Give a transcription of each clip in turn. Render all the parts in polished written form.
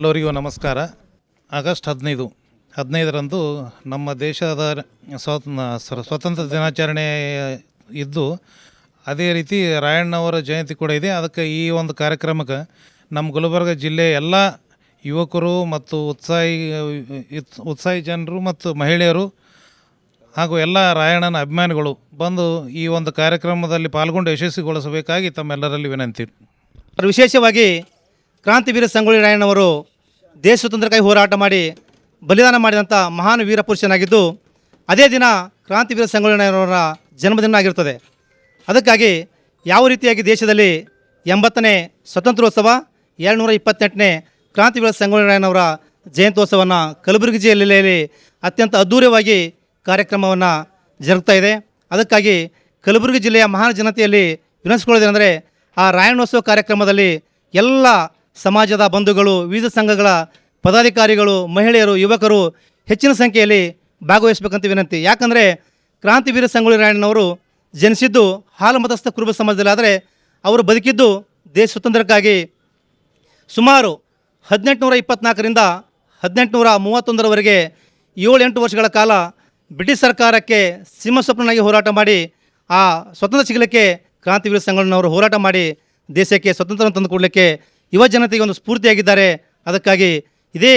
ಎಲ್ಲರಿಗೂ ನಮಸ್ಕಾರ. ಆಗಸ್ಟ್ 15ರಂದು ನಮ್ಮ ದೇಶದ ಸ್ವತಂತ್ರ ದಿನಾಚರಣೆ ಇದ್ದು, ಅದೇ ರೀತಿ ರಾಯಣ್ಣವರ ಜಯಂತಿ ಕೂಡ ಇದೆ. ಅದಕ್ಕೆ ಈ ಒಂದು ಕಾರ್ಯಕ್ರಮಕ್ಕೆ ನಮ್ಮ ಗುಲ್ಬರ್ಗ ಜಿಲ್ಲೆಯ ಎಲ್ಲ ಯುವಕರು ಮತ್ತು ಉತ್ಸಾಹಿ ಜನರು ಮತ್ತು ಮಹಿಳೆಯರು ಹಾಗೂ ಎಲ್ಲ ರಾಯಣ್ಣನ ಅಭಿಮಾನಿಗಳು ಬಂದು ಈ ಒಂದು ಕಾರ್ಯಕ್ರಮದಲ್ಲಿ ಪಾಲ್ಗೊಂಡು ಯಶಸ್ವಿಗೊಳಿಸಬೇಕಾಗಿ ತಮ್ಮೆಲ್ಲರಲ್ಲಿ ವಿನಂತಿ. ವಿಶೇಷವಾಗಿ ಕ್ರಾಂತಿವೀರ ಸಂಗೊಳ್ಳಿ ರಾಯಣ್ಣವರು ದೇಶ ಸ್ವಾತಂತ್ರ್ಯಕ್ಕಾಗಿ ಹೋರಾಟ ಮಾಡಿ ಬಲಿದಾನ ಮಾಡಿದಂಥ ಮಹಾನ್ ವೀರ ಪುರುಷನಾಗಿದ್ದು, ಅದೇ ದಿನ ಕ್ರಾಂತಿವೀರ ಸಂಗೊಳ್ಳಿ ರಾಯಣ್ಣವರ ಜನ್ಮದಿನ ಆಗಿರುತ್ತದೆ. ಅದಕ್ಕಾಗಿ ಯಾವ ರೀತಿಯಾಗಿ ದೇಶದಲ್ಲಿ 80ನೇ ಸ್ವಾತಂತ್ರ್ಯೋತ್ಸವ, 228ನೇ ಕ್ರಾಂತಿವೀರ ಸಂಗೊಳ್ಳಿ ರಾಯಣ್ಣವರ ಜಯಂತ್ಯೋತ್ಸವವನ್ನು ಕಲಬುರಗಿ ಜಿಲ್ಲೆಯಲ್ಲಿ ಅತ್ಯಂತ ಅದ್ಧೂರಿಯಾಗಿ ಕಾರ್ಯಕ್ರಮವನ್ನು ಜರುಗ್ತಾ ಇದೆ. ಅದಕ್ಕಾಗಿ ಕಲಬುರಗಿ ಜಿಲ್ಲೆಯ ಮಹಾನ್ ಜನತೆಯಲ್ಲಿ ವಿನಂತಿಸಿಕೊಳ್ಳೋದೇನೆಂದರೆ, ಆ ರಾಯಣ್ಣೋತ್ಸವ ಕಾರ್ಯಕ್ರಮದಲ್ಲಿ ಎಲ್ಲ ಸಮಾಜದ ಬಂಧುಗಳು, ವಿವಿಧ ಸಂಘಗಳ ಪದಾಧಿಕಾರಿಗಳು, ಮಹಿಳೆಯರು, ಯುವಕರು ಹೆಚ್ಚಿನ ಸಂಖ್ಯೆಯಲ್ಲಿ ಭಾಗವಹಿಸಬೇಕಂತ ವಿನಂತಿ. ಯಾಕಂದರೆ ಕ್ರಾಂತಿವೀರ ಸಂಗೊಳ್ಳಿ ರಾಯಣ್ಣನವರು ಜನಿಸಿದ್ದು ಹಾಲು ಮತಸ್ಥ ಕುರುಬ ಸಮಾಜದಲ್ಲಿ, ಆದರೆ ಅವರು ಬದುಕಿದ್ದು ದೇಶ ಸ್ವಾತಂತ್ರ್ಯಕ್ಕಾಗಿ. ಸುಮಾರು 1824ರಿಂದ 1831ರವರೆಗೆ 7-8 ವರ್ಷಗಳ ಕಾಲ ಬ್ರಿಟಿಷ್ ಸರ್ಕಾರಕ್ಕೆ ಸಿಂಹಸ್ವಪ್ನನಾಗಿ ಹೋರಾಟ ಮಾಡಿ ಆ ಸ್ವತಂತ್ರ ಸಿಗಲಿಕ್ಕೆ ಕ್ರಾಂತಿವೀರ ಸಂಗೊಳ್ಳಿನವರು ಹೋರಾಟ ಮಾಡಿ ದೇಶಕ್ಕೆ ಸ್ವತಂತ್ರ ತಂದುಕೊಡಲಿಕ್ಕೆ ಯುವ ಜನತೆಗೆ ಒಂದು ಸ್ಫೂರ್ತಿಯಾಗಿದ್ದಾರೆ. ಅದಕ್ಕಾಗಿ ಇದೇ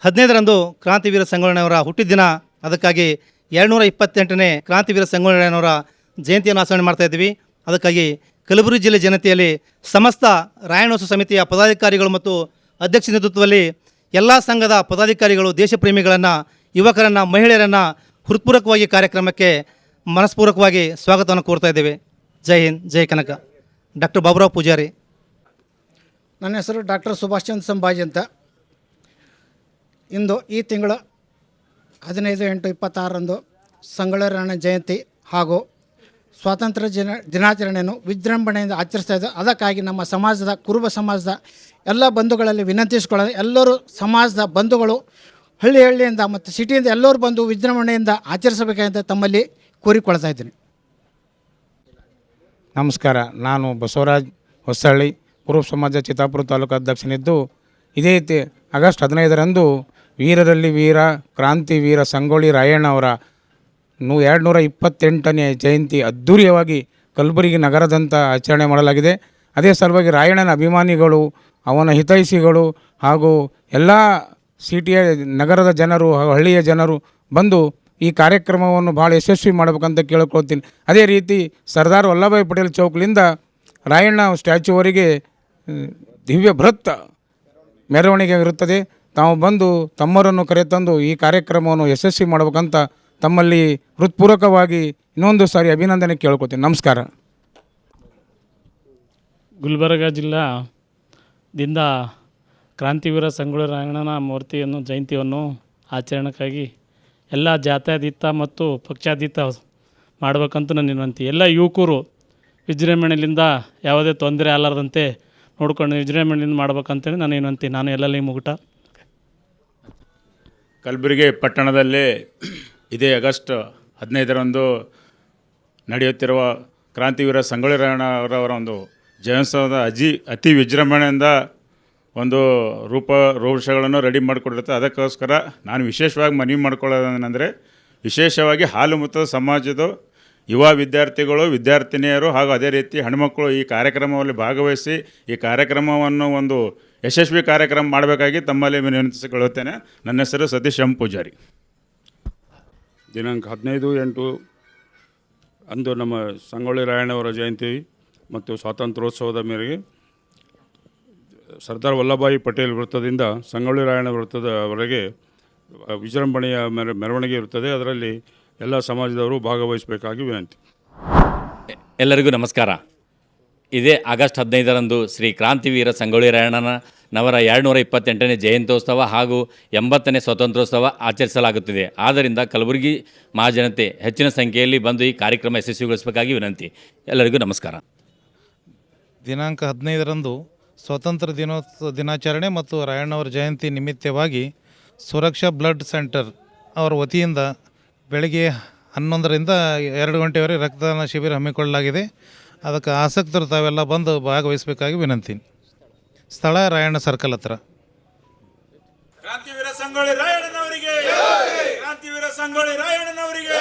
15ರಂದು ಕ್ರಾಂತಿವೀರ ಸಂಗೊಳ್ಳಿಯವರ ಹುಟ್ಟಿದ. ಅದಕ್ಕಾಗಿ 228ನೇ ಕ್ರಾಂತಿವೀರ ಸಂಗೊಳ್ಳಿಯವರ ಜಯಂತಿಯನ್ನು ಆಚರಣೆ ಮಾಡ್ತಾಯಿದ್ದೀವಿ. ಅದಕ್ಕಾಗಿ ಕಲಬುರಗಿ ಜಿಲ್ಲೆ ಜನತೆಯಲ್ಲಿ ಸಮಸ್ತ ರಾಯಣ್ಣೋತ್ಸವ ಸಮಿತಿಯ ಪದಾಧಿಕಾರಿಗಳು ಮತ್ತು ಅಧ್ಯಕ್ಷ ನೇತೃತ್ವದಲ್ಲಿ ಎಲ್ಲ ಸಂಘದ ಪದಾಧಿಕಾರಿಗಳು, ದೇಶ ಪ್ರೇಮಿಗಳನ್ನು, ಯುವಕರನ್ನು, ಮಹಿಳೆಯರನ್ನು ಹೃತ್ಪೂರ್ವಕವಾಗಿ ಕಾರ್ಯಕ್ರಮಕ್ಕೆ ಮನಸ್ಪೂರ್ವಕವಾಗಿ ಸ್ವಾಗತವನ್ನು ಕೋರ್ತಾ ಇದ್ದೇವೆ. ಜೈ ಹಿಂದ್, ಜೈ ಕನಕ. ಡಾಕ್ಟರ್ ಬಾಬುರಾವ್ ಪೂಜಾರಿ. ನನ್ನ ಹೆಸರು ಡಾಕ್ಟರ್ ಸುಭಾಷ್ ಚಂದ್ರ ಸಂಭಾಜಿ ಅಂತ. ಇಂದು ಈ ತಿಂಗಳು 15/8/26ರಂದು ಸಂಗೊಳ್ಳಿ ರಾಯಣ್ಣ ಜಯಂತಿ ಹಾಗೂ ಸ್ವಾತಂತ್ರ್ಯ ದಿನಾಚರಣೆಯನ್ನು ವಿಜೃಂಭಣೆಯಿಂದ ಆಚರಿಸ್ತಾ ಇದ್ದು, ಅದಕ್ಕಾಗಿ ನಮ್ಮ ಸಮಾಜದ ಕುರುಬ ಸಮಾಜದ ಎಲ್ಲ ಬಂಧುಗಳಲ್ಲಿ ವಿನಂತಿಸಿಕೊಳ್ಳೋದು, ಎಲ್ಲರೂ ಸಮಾಜದ ಬಂಧುಗಳು ಹಳ್ಳಿಯಿಂದ ಮತ್ತು ಸಿಟಿಯಿಂದ ಎಲ್ಲರೂ ಬಂದು ವಿಜೃಂಭಣೆಯಿಂದ ಆಚರಿಸಬೇಕಂತ ತಮ್ಮಲ್ಲಿ ಕೋರಿಕೊಳ್ತಾ ಇದ್ದೀನಿ. ನಮಸ್ಕಾರ. ನಾನು ಬಸವರಾಜ್ ಹೊಸಳ್ಳಿ, ಕುರುಬ ಸಮಾಜ ಚಿತ್ತಾಪುರ ತಾಲೂಕು ಅಧ್ಯಕ್ಷನಿದ್ದು, ಇದೇ ಆಗಸ್ಟ್ 15ರಂದು ವೀರರಲ್ಲಿ ವೀರ ಕ್ರಾಂತಿವೀರ ಸಂಗೊಳ್ಳಿ ರಾಯಣ್ಣವರ 228ನೇ ಜಯಂತಿ ಅದ್ಧೂರಿಯವಾಗಿ ಕಲಬುರಗಿ ನಗರದಂತ ಆಚರಣೆ ಮಾಡಲಾಗಿದೆ. ಅದೇ ಸಲುವಾಗಿ ರಾಯಣ್ಣನ ಅಭಿಮಾನಿಗಳು, ಅವನ ಹಿತೈಷಿಗಳು ಹಾಗೂ ಎಲ್ಲ ಸಿಟಿಯ ನಗರದ ಜನರು ಹಾಗೂ ಹಳ್ಳಿಯ ಜನರು ಬಂದು ಈ ಕಾರ್ಯಕ್ರಮವನ್ನು ಭಾಳ ಯಶಸ್ವಿ ಮಾಡಬೇಕಂತ ಕೇಳ್ಕೊಳ್ತೀನಿ. ಅದೇ ರೀತಿ ಸರ್ದಾರ್ ವಲ್ಲಭಭಾಯಿ ಪಟೇಲ್ ಚೌಕ್ಲಿಂದ ರಾಯಣ್ಣ ಸ್ಟ್ಯಾಚ್ಯೂವರೆಗೆ ದಿವ್ಯ ಬೃಹತ್ ಮೆರವಣಿಗೆ ಇರುತ್ತದೆ. ತಾವು ಬಂದು ತಮ್ಮರನ್ನು ಕರೆತಂದು ಈ ಕಾರ್ಯಕ್ರಮವನ್ನು ಯಶಸ್ವಿ ಮಾಡಬೇಕಂತ ತಮ್ಮಲ್ಲಿ ಹೃತ್ಪೂರ್ವಕವಾಗಿ ಇನ್ನೊಂದು ಸಾರಿ ಅಭಿನಂದನೆ ಕೇಳ್ಕೊತೀನಿ. ನಮಸ್ಕಾರ. ಗುಲ್ಬರ್ಗ ಜಿಲ್ಲಾದಿಂದ ಕ್ರಾಂತಿವೀರ ಸಂಗೊಳ್ಳಿ ರಾಯಣ್ಣನ ಮೂರ್ತಿಯನ್ನು ಜಯಂತಿಯನ್ನು ಆಚರಣೆಗಾಗಿ ಎಲ್ಲ ಜಾತ್ಯತೀತ ಮತ್ತು ಪಕ್ಷಾತೀತ ಮಾಡಬೇಕಂತ ನನ್ನ ವಿನಂತಿ. ಎಲ್ಲ ಯುವಕರು ವಿಜೃಂಭಣೆಯಿಂದ ಯಾವುದೇ ತೊಂದರೆ ಆಗಲಾರ್ದಂತೆ ನೋಡ್ಕೊಂಡು ವಿಜೃಂಭಣೆಯಿಂದ ಮಾಡ್ಬೇಕಂತೇಳಿ ನಾನು ವಿನಂತಿ. ನಾನು ಎಲ್ಲಲ್ಲಿ ಮುಗುಟ. ಕಲಬುರಗಿ ಪಟ್ಟಣದಲ್ಲಿ ಇದೇ ಆಗಸ್ಟ್ 15ರಂದು ನಡೆಯುತ್ತಿರುವ ಕ್ರಾಂತಿವೀರ ಸಂಗೊಳ್ಳಿ ರಾಯಣ್ಣವರ ಒಂದು ಜಯಂತ್ಸವದ ಅತಿ ವಿಜೃಂಭಣೆಯಿಂದ ಒಂದು ರೂಪಗಳನ್ನು ರೆಡಿ ಮಾಡಿಕೊಡಿರುತ್ತೆ. ಅದಕ್ಕೋಸ್ಕರ ನಾನು ವಿಶೇಷವಾಗಿ ಮನವಿ ಮಾಡ್ಕೊಳ್ಳೋದೇನೆಂದರೆ, ವಿಶೇಷವಾಗಿ ಹಾಲು ಮತ್ತು ಸಮಾಜದ ಯುವ ವಿದ್ಯಾರ್ಥಿಗಳು, ವಿದ್ಯಾರ್ಥಿನಿಯರು ಹಾಗೂ ಅದೇ ರೀತಿ ಹೆಣ್ಮಕ್ಕಳು ಈ ಕಾರ್ಯಕ್ರಮದಲ್ಲಿ ಭಾಗವಹಿಸಿ ಈ ಕಾರ್ಯಕ್ರಮವನ್ನು ಒಂದು ಯಶಸ್ವಿ ಕಾರ್ಯಕ್ರಮ ಮಾಡಬೇಕಾಗಿ ತಮ್ಮಲ್ಲಿ ವಿನಂತಿಸಿಕೊಳ್ಳುತ್ತೇನೆ. ನನ್ನ ಹೆಸರು ಸತೀಶ್ ಎಂ ಪೂಜಾರಿ. ದಿನಾಂಕ 15/8 ಅಂದು ನಮ್ಮ ಸಂಗೊಳ್ಳಿ ರಾಯಣ್ಣವರ ಜಯಂತಿ ಮತ್ತು ಸ್ವಾತಂತ್ರ್ಯೋತ್ಸವದ ಮೇರೆಗೆ ಸರ್ದಾರ್ ವಲ್ಲಭಭಾಯಿ ಪಟೇಲ್ ವೃತ್ತದಿಂದ ಸಂಗೊಳ್ಳಿ ರಾಯಣ್ಣ ವೃತ್ತದವರೆಗೆ ವಿಜೃಂಭಣೆಯ ಮೆರವಣಿಗೆ ಇರುತ್ತದೆ. ಅದರಲ್ಲಿ ಎಲ್ಲ ಸಮಾಜದವರು ಭಾಗವಹಿಸಬೇಕಾಗಿ ವಿನಂತಿ. ಎಲ್ಲರಿಗೂ ನಮಸ್ಕಾರ. ಇದೇ ಆಗಸ್ಟ್ 15ರಂದು ಶ್ರೀ ಕ್ರಾಂತಿವೀರ ಸಂಗೊಳ್ಳಿ ರಾಯಣ್ಣನವರ 228ನೇ ಜಯಂತ್ಯೋತ್ಸವ ಹಾಗೂ 80ನೇ ಸ್ವಾತಂತ್ರ್ಯೋತ್ಸವ ಆಚರಿಸಲಾಗುತ್ತಿದೆ. ಆದ್ದರಿಂದ ಕಲಬುರಗಿ ಮಹಾಜನತೆ ಹೆಚ್ಚಿನ ಸಂಖ್ಯೆಯಲ್ಲಿ ಬಂದು ಈ ಕಾರ್ಯಕ್ರಮ ಯಶಸ್ವಿಗೊಳಿಸಬೇಕಾಗಿ ವಿನಂತಿ. ಎಲ್ಲರಿಗೂ ನಮಸ್ಕಾರ. ದಿನಾಂಕ 15ರಂದು ಸ್ವಾತಂತ್ರ್ಯ ದಿನಾಚರಣೆ ಮತ್ತು ರಾಯಣ್ಣವರ ಜಯಂತಿ ನಿಮಿತ್ತವಾಗಿ ಸುರಕ್ಷಾ ಬ್ಲಡ್ ಸೆಂಟರ್ ಅವರ ವತಿಯಿಂದ ಬೆಳಗ್ಗೆ 11ರಿಂದ 2 ಗಂಟೆವರೆಗೆ ರಕ್ತದಾನ ಶಿಬಿರ ಹಮ್ಮಿಕೊಳ್ಳಲಾಗಿದೆ. ಅದಕ್ಕೆ ಆಸಕ್ತರು ತಾವೆಲ್ಲ ಬಂದು ಭಾಗವಹಿಸಬೇಕಾಗಿ ವಿನಂತಿ. ಸ್ಥಳ ರಾಯಣ್ಣ ಸರ್ಕಲ್ ಹತ್ರ. ಕ್ರಾಂತಿವೀರ ಸಂಗೊಳ್ಳಿ ರಾಯಣ್ಣನವರಿಗೆ, ಕ್ರಾಂತಿವೀರ ಸಂಗೊಳ್ಳಿ ರಾಯಣ್ಣನವರಿಗೆ.